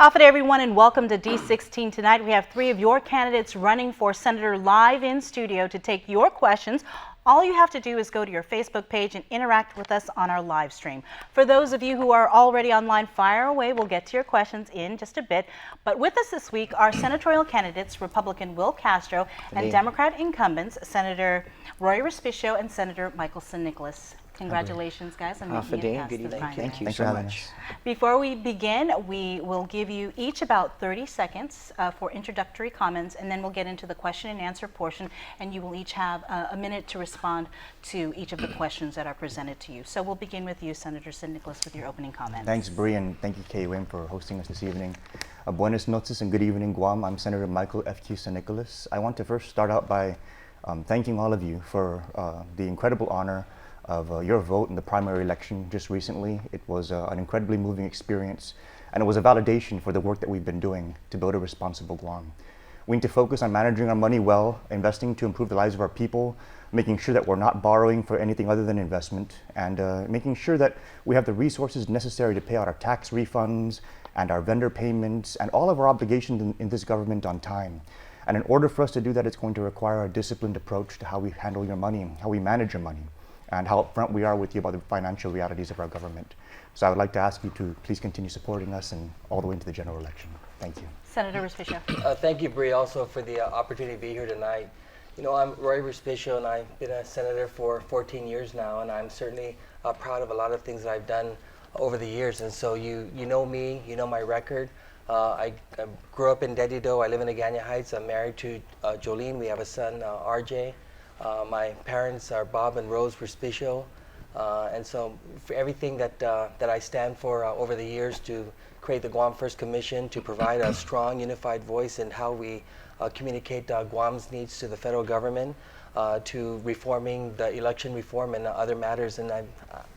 Howdy everyone, and welcome to D16 Tonight. We have three of your candidates running for Senator live in studio to take your questions. All you have to do is go to your Facebook page and interact with us on our live stream. For those of you who are already online, fire away. We'll get to your questions in just a bit. But with us this week are senatorial candidates, Republican Will Castro and Democrat incumbents, Senator Rory Respicio and Senator Nicolas. Congratulations, guys, on making it past the primary. Thank you so much. Before we begin, we will give you each about 30 seconds for introductory comments, and then we'll get into the question and answer portion, and you will each have a minute to respond to each of the questions that are presented to you. So we'll begin with you, Senator Nicolas, with your opening comments. Thanks, Bree, and thank you, KUM, for hosting us this evening. Buenos noches and good evening, Guam. I'm Senator Michael F.Q. Nicolas. I want to first start out by thanking all of you for the incredible honor of your vote in the primary election just recently. It was an incredibly moving experience, and it was a validation for the work that we've been doing to build a responsible Guam. We need to focus on managing our money well, investing to improve the lives of our people, making sure that we're not borrowing for anything other than investment, and making sure that we have the resources necessary to pay out our tax refunds and our vendor payments and all of our obligations in this government on time. And in order for us to do that, it's going to require a disciplined approach to how we handle your money, how we manage your money, and how upfront we are with you about the financial realities of our government. So I would like to ask you to please continue supporting us and all the way into the general election. Thank you. Senator Respicio. Thank you, Bree, also for the opportunity to be here tonight. You know, I'm Rory Respicio, and I've been a senator for 14 years now, and I'm certainly proud of a lot of things that I've done over the years. And so you know me, you know my record. I grew up in Dedido. I live in Agana Heights. I'm married to Jolene. We have a son, RJ. My parents are Bob and Rose Respicio, and so for everything that I stand for over the years, to create the Guam First Commission, to provide a strong, unified voice in how we communicate Guam's needs to the federal government, to reforming the election reform and other matters, and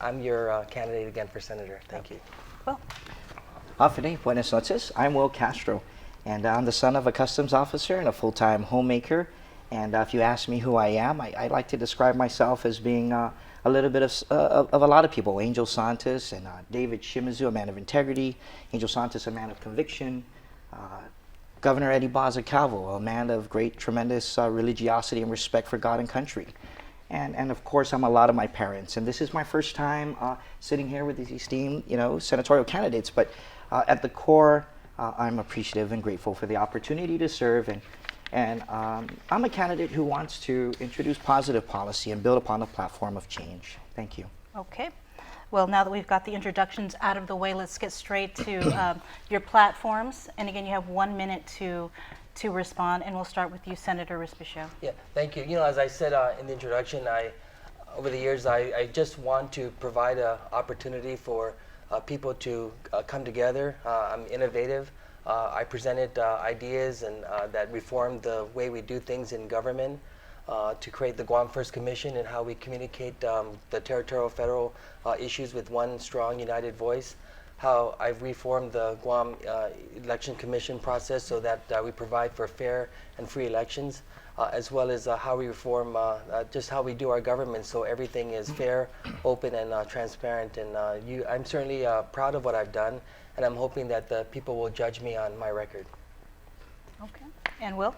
I'm your candidate again for senator. Thank you. Well, Howdy, buenas noches. I'm Will Castro, and I'm the son of a customs officer and a full-time homemaker. And if you ask me who I am, I like to describe myself as being a little bit of a lot of people. Angel Santos and David Shimizu, a man of integrity. Angel Santos, a man of conviction. Governor Eddie Baza Calvo, a man of great, tremendous religiosity and respect for God and country. And of course, I'm a lot of my parents. And this is my first time sitting here with these esteemed, senatorial candidates. But at the core, I'm appreciative and grateful for the opportunity to serve. And I'm a candidate who wants to introduce positive policy and build upon a platform of change. Thank you. okay. Well, now that we've got the introductions out of the way, let's get straight to your platforms. And again, you have 1 minute to respond, and we'll start with you, Senator Respicio. Yeah, thank you. You know, as I said in the introduction, over the years, I just want to provide an opportunity for people to come together. I'm innovative. I presented ideas and that reformed the way we do things in government, to create the Guam First Commission and how we communicate the territorial federal issues with one strong united voice. How I've reformed the Guam Election Commission process so that we provide for fair and free elections, as well as how we reform just how we do our government so everything is fair, open, and transparent. And I'm certainly proud of what I've done, and I'm hoping that the people will judge me on my record. Okay. And Will?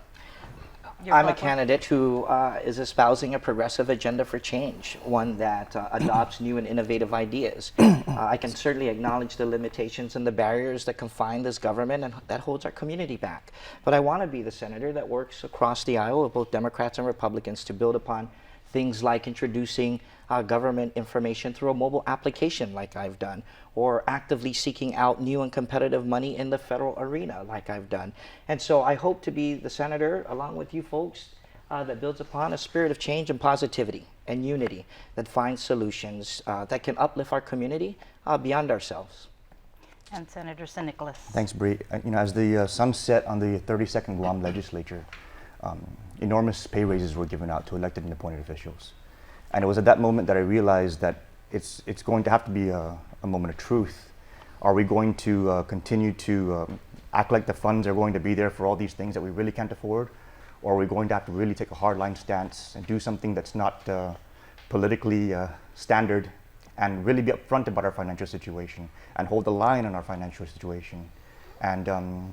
I'm a candidate who is espousing a progressive agenda for change, one that adopts new and innovative ideas. I can certainly acknowledge the limitations and the barriers that confine this government and that holds our community back. But I want to be the senator that works across the aisle of both Democrats and Republicans to build upon things like introducing government information through a mobile application like I've done, or actively seeking out new and competitive money in the federal arena like I've done. And so I hope to be the senator, along with you folks, that builds upon a spirit of change and positivity and unity, that finds solutions that can uplift our community beyond ourselves. And Senator Nicolas. Thanks, Bree. As the sun set on the 32nd Guam legislature, enormous pay raises were given out to elected and appointed officials. And it was at that moment that I realized that it's going to have to be a moment of truth. Are we going to continue to act like the funds are going to be there for all these things that we really can't afford? Or are we going to have to really take a hardline stance and do something that's not politically standard, and really be upfront about our financial situation and hold the line on our financial situation? and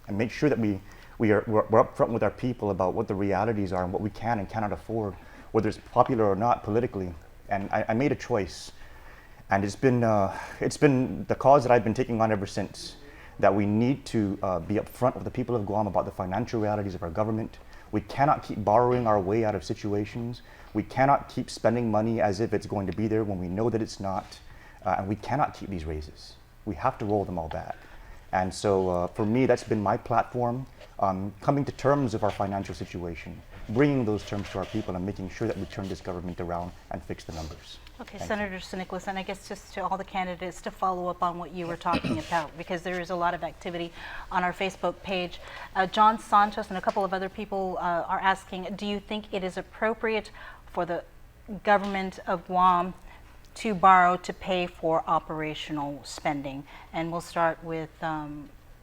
make sure that we're upfront with our people about what the realities are and what we can and cannot afford, whether it's popular or not politically. And I made a choice, and it's been the cause that I've been taking on ever since, that we need to be upfront with the people of Guam about the financial realities of our government. We cannot keep borrowing our way out of situations. We cannot keep spending money as if it's going to be there when we know that it's not. And we cannot keep these raises. We have to roll them all back. And so for me, that's been my platform, coming to terms with our financial situation, bringing those terms to our people and making sure that we turn this government around and fix the numbers. Okay, Thank Senator Nicolas, and I guess just to all the candidates to follow up on what you were talking about, because there is a lot of activity on our Facebook page. John Santos and a couple of other people are asking, do you think it is appropriate for the government of Guam to borrow to pay for operational spending? And we'll start with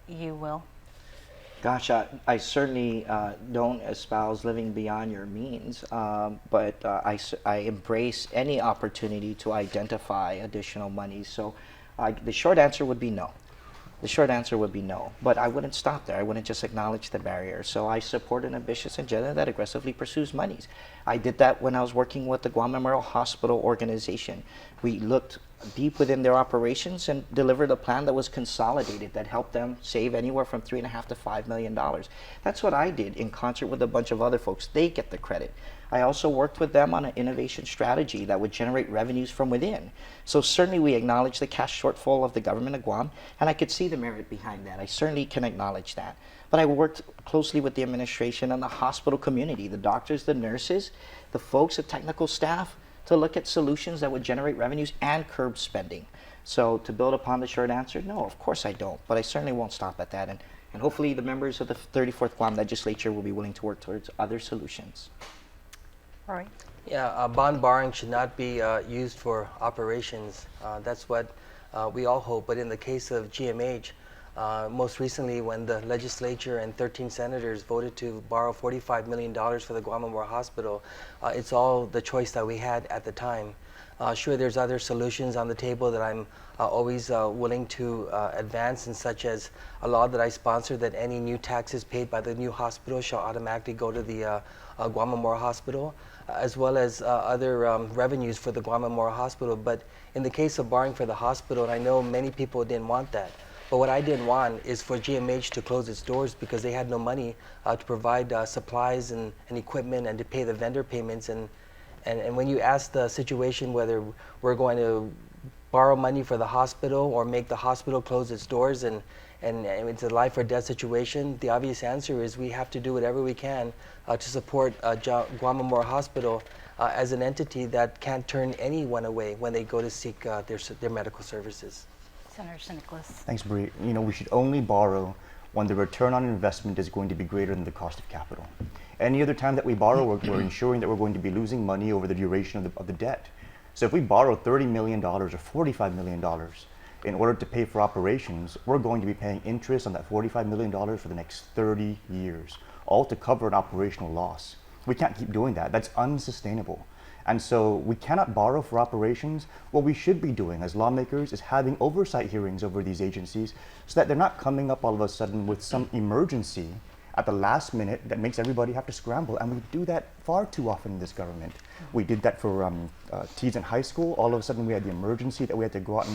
you, Will. Gosh, I certainly don't espouse living beyond your means, but I embrace any opportunity to identify additional money. So the short answer would be no. The short answer would be no, but I wouldn't stop there. I wouldn't just acknowledge the barrier. So I support an ambitious agenda that aggressively pursues monies. I did that when I was working with the Guam Memorial Hospital organization. We looked deep within their operations and delivered a plan that was consolidated, that helped them save anywhere from $3.5 to $5 million. That's what I did in concert with a bunch of other folks. They get the credit. I also worked with them on an innovation strategy that would generate revenues from within. So certainly we acknowledge the cash shortfall of the government of Guam, and I could see the merit behind that. I certainly can acknowledge that. But I worked closely with the administration and the hospital community, the doctors, the nurses, the folks, the technical staff, to look at solutions that would generate revenues and curb spending. So to build upon the short answer, no, of course I don't, but I certainly won't stop at that. And hopefully the members of the 34th Guam legislature will be willing to work towards other solutions. Rory. Yeah, bond borrowing should not be used for operations. That's what we all hope. But in the case of GMH, most recently when the legislature and 13 senators voted to borrow $45 million for the Guam Memorial Hospital, it's all the choice that we had at the time. Sure, there's other solutions on the table that I'm always willing to advance, and such as a law that I sponsor that any new taxes paid by the new hospital shall automatically go to the Guam Memorial Hospital, as well as other revenues for the Guam Memorial Hospital. But in the case of borrowing for the hospital, and I know many people didn't want that, but what I didn't want is for GMH to close its doors because they had no money to provide supplies and equipment and to pay the vendor payments. And when you ask the situation whether we're going to borrow money for the hospital or make the hospital close its doors and it's a life or death situation, the obvious answer is we have to do whatever we can to support Guam Memorial Hospital as an entity that can't turn anyone away when they go to seek their medical services. Senator Nicolas. Thanks, Bree. You know, we should only borrow when the return on investment is going to be greater than the cost of capital. Any other time that we borrow, we're ensuring that we're going to be losing money over the duration of the debt. So if we borrow $30 million or $45 million in order to pay for operations, we're going to be paying interest on that $45 million for the next 30 years, all to cover an operational loss. We can't keep doing that. That's unsustainable. And so we cannot borrow for operations. What we should be doing as lawmakers is having oversight hearings over these agencies so that they're not coming up all of a sudden with some emergency at the last minute that makes everybody have to scramble. And we do that far too often in this government. We did that for Tees in high school. All of a sudden we had the emergency that we had to go out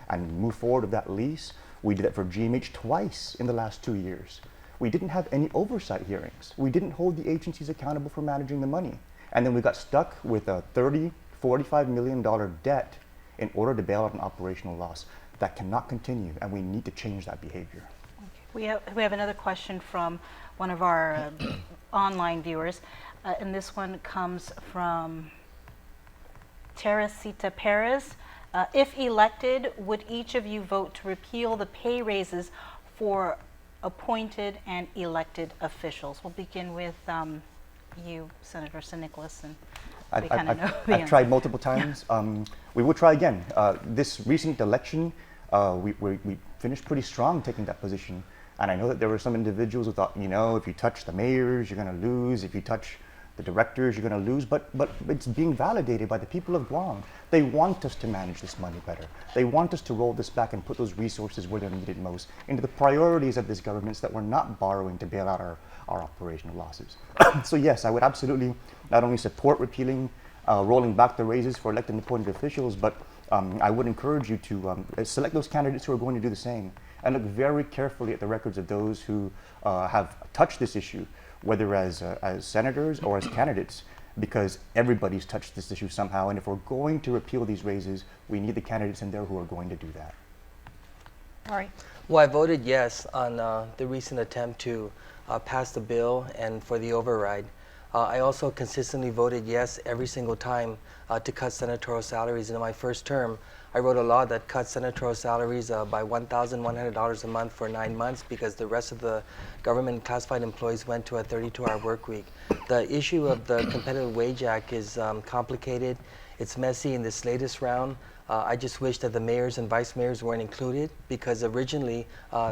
and move forward with that lease. We did that for GMH twice in the last 2 years. We didn't have any oversight hearings. We didn't hold the agencies accountable for managing the money. And then we got stuck with a $45 million debt in order to bail out an operational loss. That cannot continue, and we need to change that behavior. Okay. We have another question from one of our online viewers, and this one comes from Teresita Perez. If elected, would each of you vote to repeal the pay raises for appointed and elected officials? We'll begin with you, Senator Nicolas, and we kind of know the I've answer. tried multiple times. We will try again. This recent election, we finished pretty strong taking that position. And I know that there were some individuals who thought, you know, if you touch the mayors, you're going to lose. If you touch the directors you're going to lose, but it's being validated by the people of Guam. They want us to manage this money better. They want us to roll this back and put those resources where they're needed most, into the priorities of this government, so that we're not borrowing to bail out our operational losses. So yes, I would absolutely not only support repealing, rolling back the raises for elected and appointed officials, but I would encourage you to select those candidates who are going to do the same, and look very carefully at the records of those who have touched this issue, whether as senators or as candidates, because everybody's touched this issue somehow, and if we're going to repeal these raises, we need the candidates in there who are going to do that. Rory. Well, I voted yes on the recent attempt to pass the bill and for the override. I also consistently voted yes every single time to cut senatorial salaries. In my first term, I wrote a law that cut senatorial salaries by $1,100 a month for 9 months, because the rest of the government classified employees went to a 32-hour work week. The issue of the Competitive Wage Act is complicated. It's messy in this latest round. I just wish that the mayors and vice mayors weren't included, because originally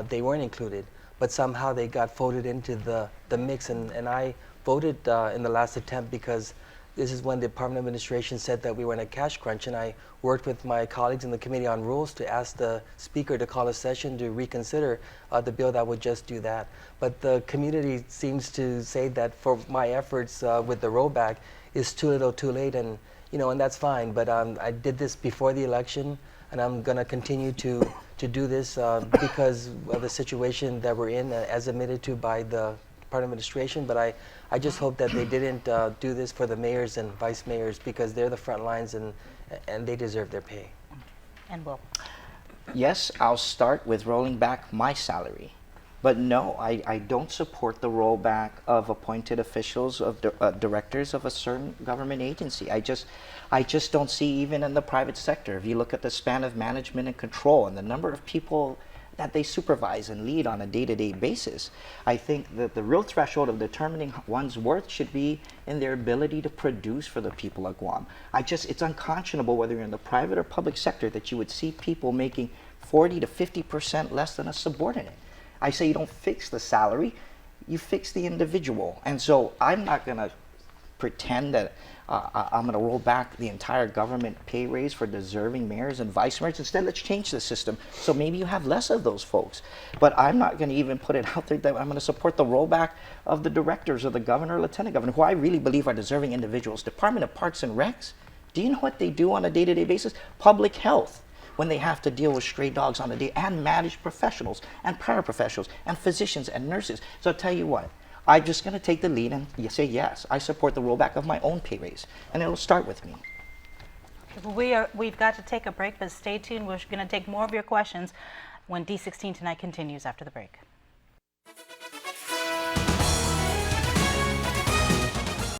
they weren't included, but somehow they got voted into the mix, and I voted in the last attempt because this is when the Department of Administration said that we were in a cash crunch, and I worked with my colleagues in the Committee on Rules to ask the Speaker to call a session to reconsider the bill that would just do that. But the community seems to say that for my efforts with the rollback is too little too late, and and that's fine, but I did this before the election, and I'm going to continue to do this because of the situation that we're in, as admitted to by the Department of Administration. But I just hope that they didn't do this for the mayors and vice mayors, because they're the front lines, and they deserve their pay. And Will. Yes, I'll start with rolling back my salary. But no, I don't support the rollback of appointed officials, of directors of a certain government agency. I just don't see, even in the private sector, if you look at the span of management and control and the number of people that they supervise and lead on a day-to-day basis, I think that the real threshold of determining one's worth should be in their ability to produce for the people of Guam. It's unconscionable, whether you're in the private or public sector, that you would see people making 40 to 50% less than a subordinate. I say you don't fix the salary, you fix the individual. And so I'm not going to pretend that I'm going to roll back the entire government pay raise for deserving mayors and vice mayors. Instead, let's change the system so maybe you have less of those folks. But I'm not going to even put it out there that I'm going to support the rollback of the directors or the governor or lieutenant governor, who I really believe are deserving individuals. Department of Parks and Recs, do you know what they do on a day-to-day basis? Public health, when they have to deal with stray dogs on a day, and manage professionals and paraprofessionals and physicians and nurses. So I'll tell you what, I'm just going to take the lead and say yes, I support the rollback of my own pay raise, and it'll start with me. Well, we've got to take a break, but stay tuned. We're going to take more of your questions when D16 Tonight continues after the break.